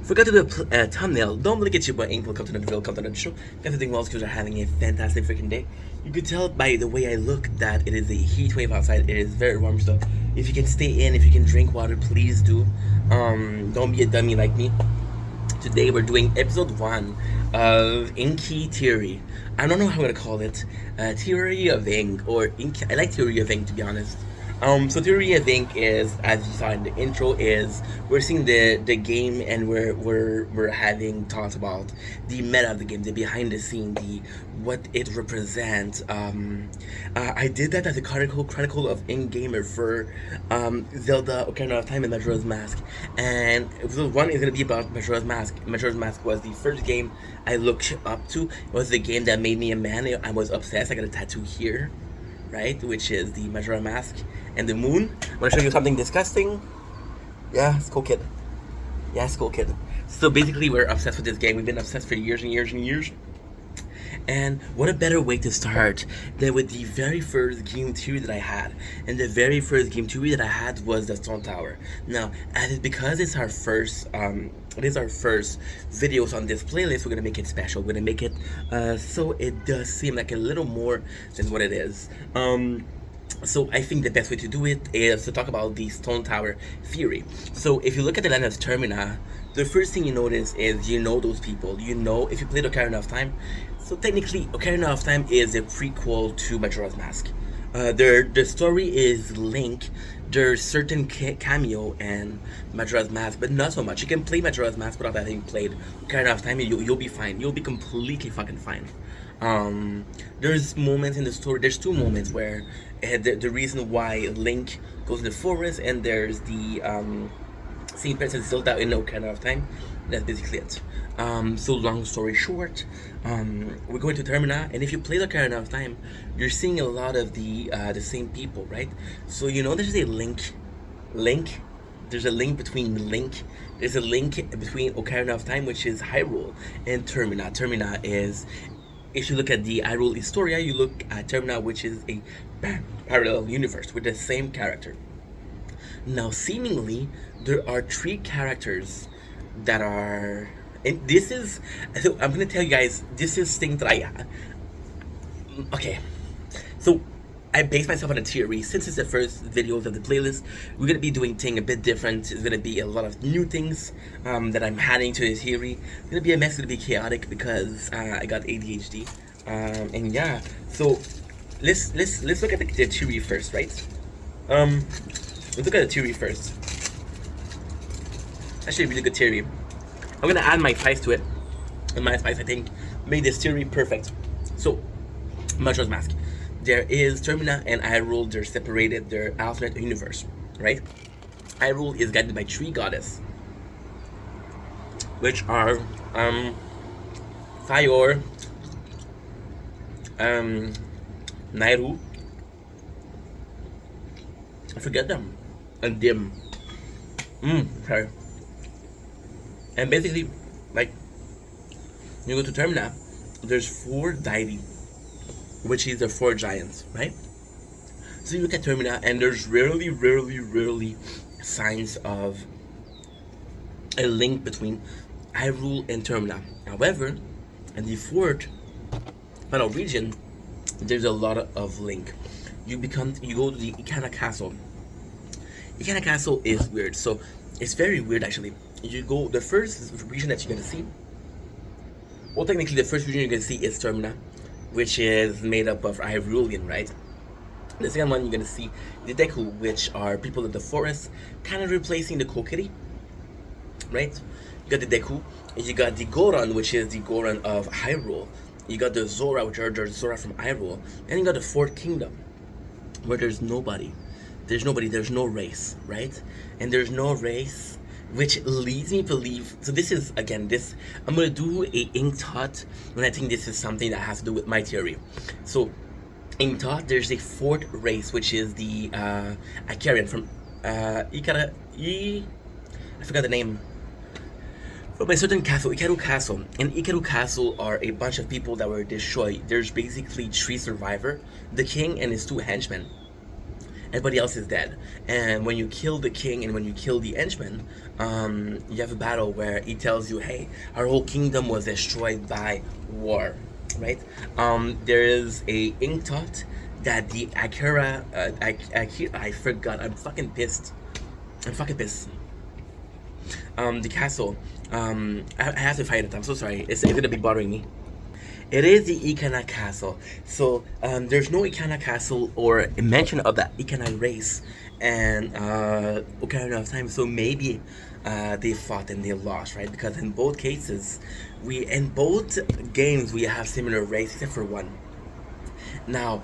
Forgot to do a thumbnail. Don't look at you, but ain't welcome to the welcome to the show. Guys, I think all schools are having a fantastic freaking day. You could tell by the way I look that it is a heat wave outside. It is very warm, so if you can stay in, if you can drink water, please do. Don't be a dummy like me. Today we're doing episode 1 of Inky Theory. I don't know how I'm gonna call it. Theory of Ink or Ink. I like Theory of Ink, to be honest. So Theory of Ink is, as you saw in the intro, is we're seeing the game and we're having thoughts about the meta of the game, the behind the scene, the what it represents. I did that as a chronicle of Ink Gamer for Zelda Ocarina of Time and Majora's Mask, and episode 1 is gonna be about Majora's Mask. Majora's Mask was the first game I looked up to. It was the game that made me a man. I was obsessed. I got a tattoo here, right, which is the Majora Mask and the moon. I'm gonna show you something disgusting. Yeah, Skull Kid. Yeah, Skull Kid. So basically, we're obsessed with this game. We've been obsessed for years and years and years. And what a better way to start than with the very first game theory that I had. And the very first game theory that I had was the Stone Tower. Now, because it's our first videos on this playlist, we're gonna make it special. We're gonna make it so it does seem like a little more than what it is. So I think the best way to do it is to talk about the Stone Tower theory. So if you look at the land of Termina, the first thing you notice is those people. If you played Ocarina of Time. So technically, Ocarina of Time is a prequel to Majora's Mask. The story is Link. There's certain cameo and Majora's Mask, but not so much. You can play Majora's Mask without having played Ocarina of Time, and you'll be fine. You'll be completely fucking fine. There's moments in the story. There's 2 moments where the reason why Link goes in the forest, and there's the Saint Princess Zelda in Ocarina of Time. That's basically it. So long story short, we're going to Termina, and if you play Ocarina of Time, you're seeing a lot of the same people, right? So there's a link. There's a link between Link. There's a link between Ocarina of Time, which is Hyrule, and Termina. Termina is, if you look at the Hyrule Historia, you look at Termina, which is a parallel universe with the same character. Now, seemingly, there are 3 characters that are, and this is, so I'm gonna tell you guys, this is things that okay, so I based myself on a theory. Since it's the first videos of the playlist, we're gonna be doing things a bit different. It's gonna be a lot of new things that I'm adding to the theory. It's gonna be a mess, it's gonna be chaotic because I got ADHD, and yeah. So let's look at the theory first, right? Let's look at the theory first. Actually, a really good theory. I'm gonna add my spice to it, and my spice, I think, made this theory perfect. So, Majora's Mask. There is Termina and Hyrule. They're separated. They're alternate universe, right? Hyrule is guided by 3 goddesses, which are Fire, Nairu. I forget them, and Dim. Sorry. And basically, like, you go to Termina, there's 4 deity, which is the 4 giants, right? So you look at Termina, and there's rarely signs of a link between Hyrule and Termina. However, in the 4th final region, there's a lot of link. You go to the Ikana Castle. Ikana Castle is weird. So it's very weird, actually. You go, the first region that you're gonna see, well, technically the first region you're gonna see is Termina, which is made up of Hyrulean, right? The second one you're gonna see the Deku, which are people of the forest, kind of replacing the Kokiri, right? You got the Deku, and you got the Goron, which is the Goron of Hyrule. You got the Zora, which are the Zora from Hyrule, and you got the 4th kingdom, where there's nobody. There's no race, right? And there's no race, which leads me to believe, so this is, again, I'm going to do a ink thought when I think this is something that has to do with my theory. So, in thought, there's a 4th race, which is the Icarian from I forgot the name, from a certain castle, Ikaru Castle. And Ikaru Castle are a bunch of people that were destroyed. There's basically 3 survivors, the king and his 2 henchmen. Everybody else is dead. And when you kill the king and when you kill the henchman, you have a battle where he tells you, hey, our whole kingdom was destroyed by war, right? There is a ink thought that the I forgot. I'm fucking pissed. I'm fucking pissed. The castle. I have to fight it. I'm so sorry. It's gonna be bothering me. It is the Ikana Castle. So there's no Ikana Castle or a mention of the Ikana race and Ocarina of Time. So maybe they fought and they lost, right? Because in both cases, in both games we have similar race except for one. Now,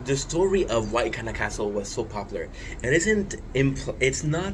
the story of why Ikana Castle was so popular, it's not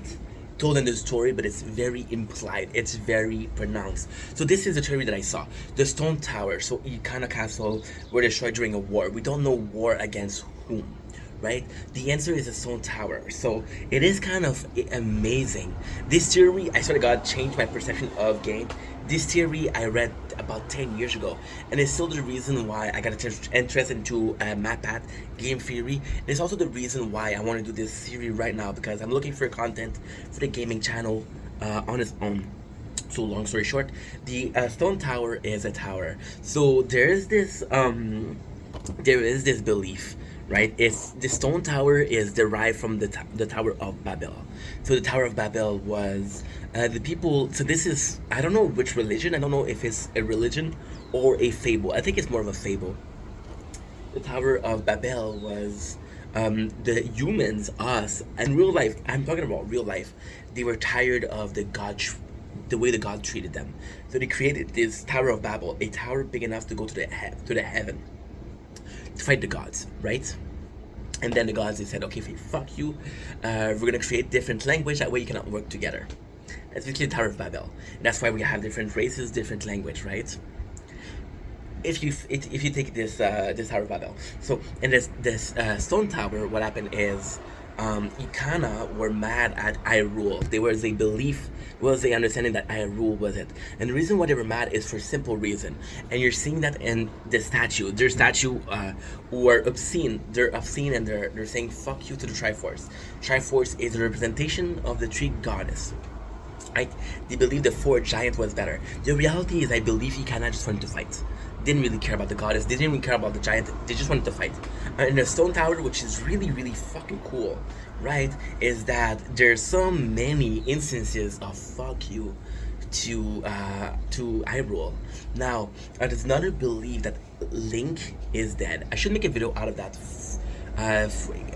told in the story, but it's very implied. It's very pronounced. So this is the theory that I saw. The stone tower. So Ikana Castle were destroyed during a war. We don't know war against whom, right? The answer is a stone tower. So it is kind of amazing. This theory, I swear to God, changed my perception of game. This theory I read about 10 years ago, and it's still the reason why I got interest into MatPat game theory. And it's also the reason why I want to do this theory right now, because I'm looking for content for the gaming channel on its own. So long story short, the stone tower is a tower. So there is this belief, right? It's the stone tower is derived from the Tower of Babel. So the Tower of Babel was the people. So this is, I don't know which religion. I don't know if it's a religion or a fable. I think it's more of a fable. The Tower of Babel was the humans, us, and real life. I'm talking about real life. They were tired of the way the god treated them. So they created this Tower of Babel, a tower big enough to go to the heaven to fight the gods, right? And then the gods, they said, okay, fuck you. We're gonna create different language. That way you cannot work together. That's basically the Tower of Babel. And that's why we have different races, different language, right? If you take this Tower of Babel, so in this stone tower, what happened is Ikana were mad at Hyrule. There was a belief, was a understanding that Hyrule was it, and the reason why they were mad is for simple reason. And you're seeing that in the statue. Their statue who are obscene. They're obscene and they're saying fuck you to the Triforce. Triforce is a representation of the tree goddess. Right? They believe the four giant was better. The reality is, I believe Ikana just wanted to fight. Didn't really care about the goddess. They didn't even care about the giant. They just wanted to fight. And the stone tower, which is really, really fucking cool, right, is that there's so many instances of fuck you to Hyrule. Now, there's another belief that Link is dead. I should make a video out of that.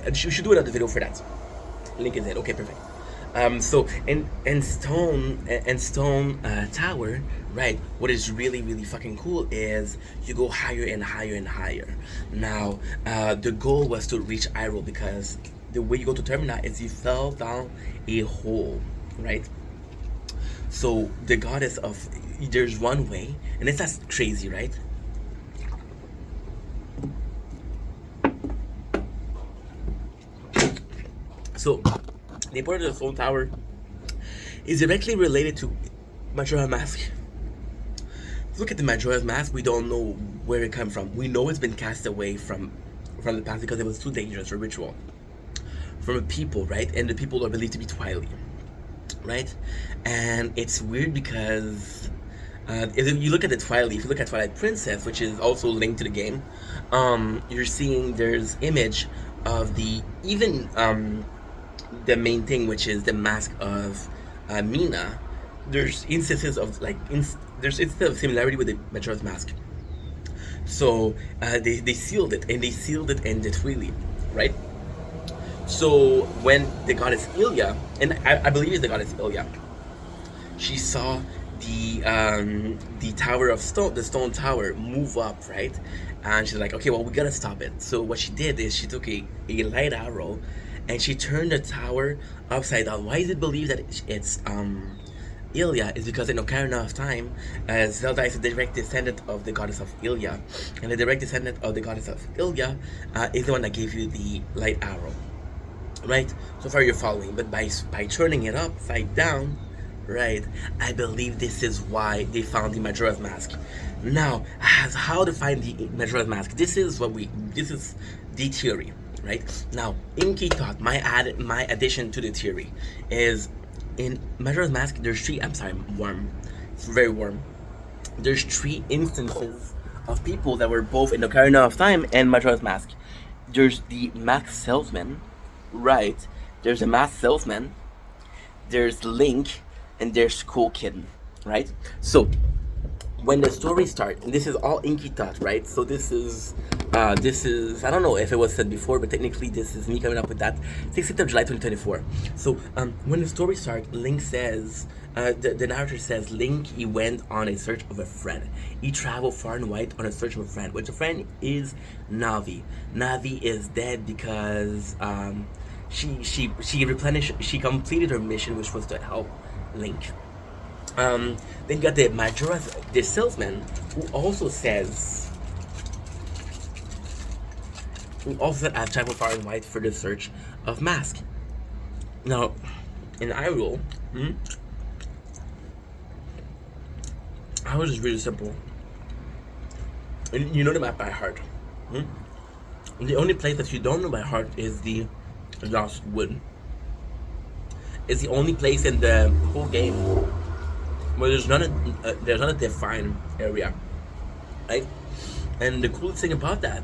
We should do another video for that. Link is dead. Okay, perfect. So in stone tower, right? What is really, really fucking cool is you go higher and higher and higher. Now, the goal was to reach Hyrule, because the way you go to Termina is you fell down a hole, right? So the goddess of, there's one way, and it's that's crazy, right? So the importance of the stone tower is directly related to Majora's Mask. Look at the Majora's Mask. We don't know where it came from. We know it's been cast away from the past because it was too dangerous for ritual, from a people, right? And the people are believed to be Twilight, right? And it's weird because if you look at the Twilight, if you look at Twilight Princess, which is also linked to the game, you're seeing there's image of the the main thing, which is the mask of Mina. There's instances of there's instances of similarity with the Majora's Mask. So they sealed it, and they sealed it in the Twilight, right? So when the goddess Ilya, and I believe it's the goddess Ilya, she saw the tower of stone, the stone tower, move up, right? And she's like, okay, well, we gotta stop it. So what she did is she took a light arrow and she turned the tower upside down. Why is it believed that it's Ilya? Is because in Ocarina of Time, Zelda is a direct descendant of the goddess of Ilya, and the direct descendant of the goddess of Ilya is the one that gave you the light arrow, right? So far you're following, but by turning it upside down, right, I believe this is why they found the Majora's Mask. Now, as how to find the Majora's Mask, this is the theory, right? Now, Inky thought, my addition to the theory is in Majora's Mask. There's three. I'm sorry, I'm warm. It's very warm. There's three instances of people that were both in Ocarina of Time and Majora's Mask. There's the mask salesman, right? There's a mask salesman. There's Link, and there's School Kid, right? So when the story starts, and this is all Inky thought, right? So this is I don't know if it was said before, but technically this is me coming up with that. 16th of July 2024. So when the story starts, Link says, the narrator says, Link, he went on a search of a friend. He traveled far and wide on a search of a friend, which a friend is Navi. Navi is dead because she completed her mission, which was to help Link. Then you got the salesman, who also says, I've traveled far and wide for the search of Mask. Now, in Hyrule, ours is really simple. And you know the map by heart. The only place that you don't know by heart is the Lost Wood. It's the only place in the whole game where there's not a defined area, right? And the coolest thing about that,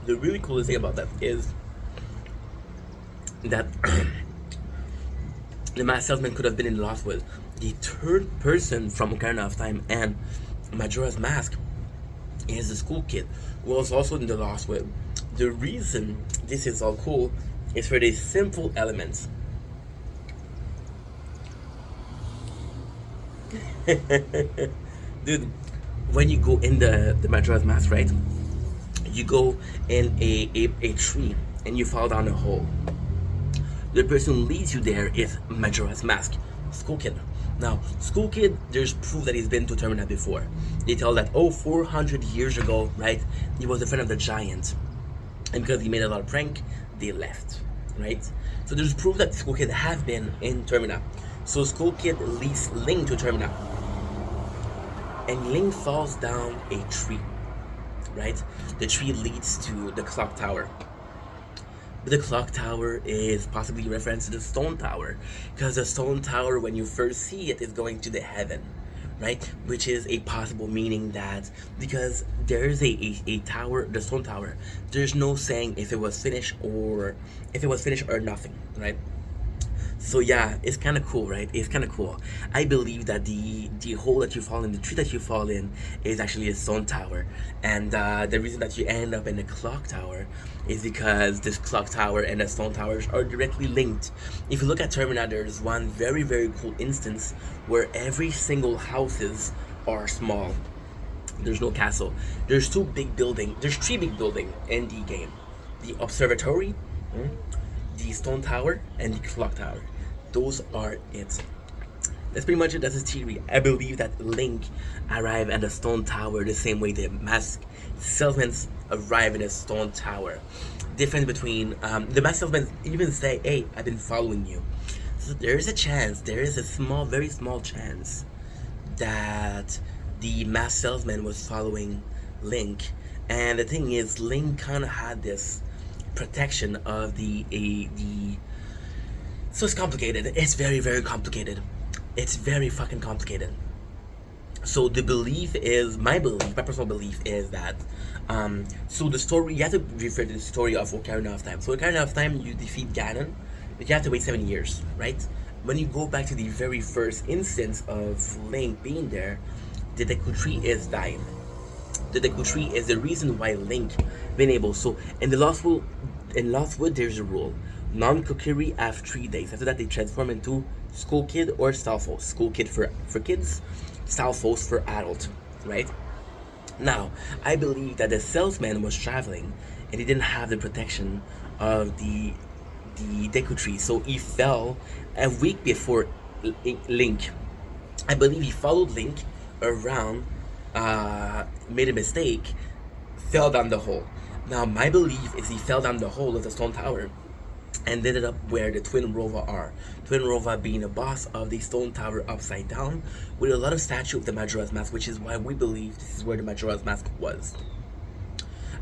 the really coolest thing about that is that the masked salesman could have been in Lost Wood. The third person from Ocarina of Time and Majora's Mask is the School Kid, who was also in the Lost Wood. The reason this is all cool is for these simple elements. Dude, when you go in the Majora's Mask, right? You go in a tree and you fall down a hole. The person who leads you there is Majora's Mask, School Kid. Now, School Kid, there's proof that he's been to Termina before. They tell that, 400 years ago, right, he was a friend of the giant. And because he made a lot of prank, they left, right? So there's proof that School Kid has been in Termina. So School Kid leads Link to Termina. And Link falls down a tree, right? The tree leads to the clock tower. But the clock tower is possibly a reference to the stone tower, because the stone tower, when you first see it, is going to the heaven, right? Which is a possible meaning that because there's a tower, the stone tower, there's no saying if it was finished or nothing, right? So yeah, it's kind of cool, right? It's kind of cool. I believe that the hole that you fall in, the tree that you fall in, is actually a stone tower, and the reason that you end up in the clock tower is because this clock tower and the stone towers are directly linked. If you look at Termina, there's one very very cool instance where every single houses are small. There's no castle. There's three big buildings in the game: the observatory, the stone tower, and the clock tower. Those are it. That's pretty much it. That's his theory. I believe that Link arrived at the stone tower the same way the masked salesmen arrive in a stone tower. Difference between the masked salesmen even say, "Hey, I've been following you." So there is a chance. There is a small, very small chance that the masked salesman was following Link. And the thing is, Link kind of had this protection of the so it's complicated. It's very very complicated. It's very fucking complicated. So the belief is, my personal belief is that so the story, you have to refer to the story of Ocarina of Time. So Ocarina of Time, you defeat Ganon, but you have to wait 7 years, right? When you go back to the very first instance of Link being there, the Deku Tree is dying. The Deku Tree is the reason why Link been able. So in Lost Wood, there's a rule: non-Kokiri have 3 days. After that, they transform into School Kid or Stalfos. School Kid for kids, Stalfos for adult, right? Now, I believe that the salesman was traveling and he didn't have the protection of the Deku Tree, so he fell a week before Link. I believe he followed Link around, made a mistake, fell down the hole. Now, my belief is he fell down the hole of the stone tower and ended up where the Twin Rova are. Twin Rova being a boss of the stone tower upside down with a lot of statue of the Majora's Mask, which is why we believe this is where the Majora's Mask was.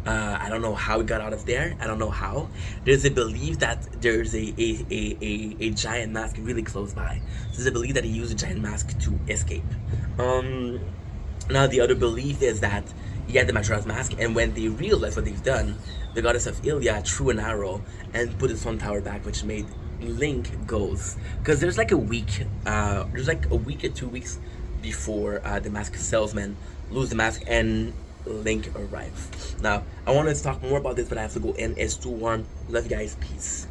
I don't know how it got out of there. I don't know how. There's a belief that there's a giant mask really close by. So there's a belief that he used a giant mask to escape. Um, Now the other belief is that he had the Majora's Mask, and when they realized what they've done, the goddess of Ilia threw an arrow and put the Stone Tower back, which made Link goes. Because there's like a week or 2 weeks before the mask salesman lose the mask and Link arrives. Now I wanted to talk more about this, but I have to go in. It's too warm. Love you guys. Peace.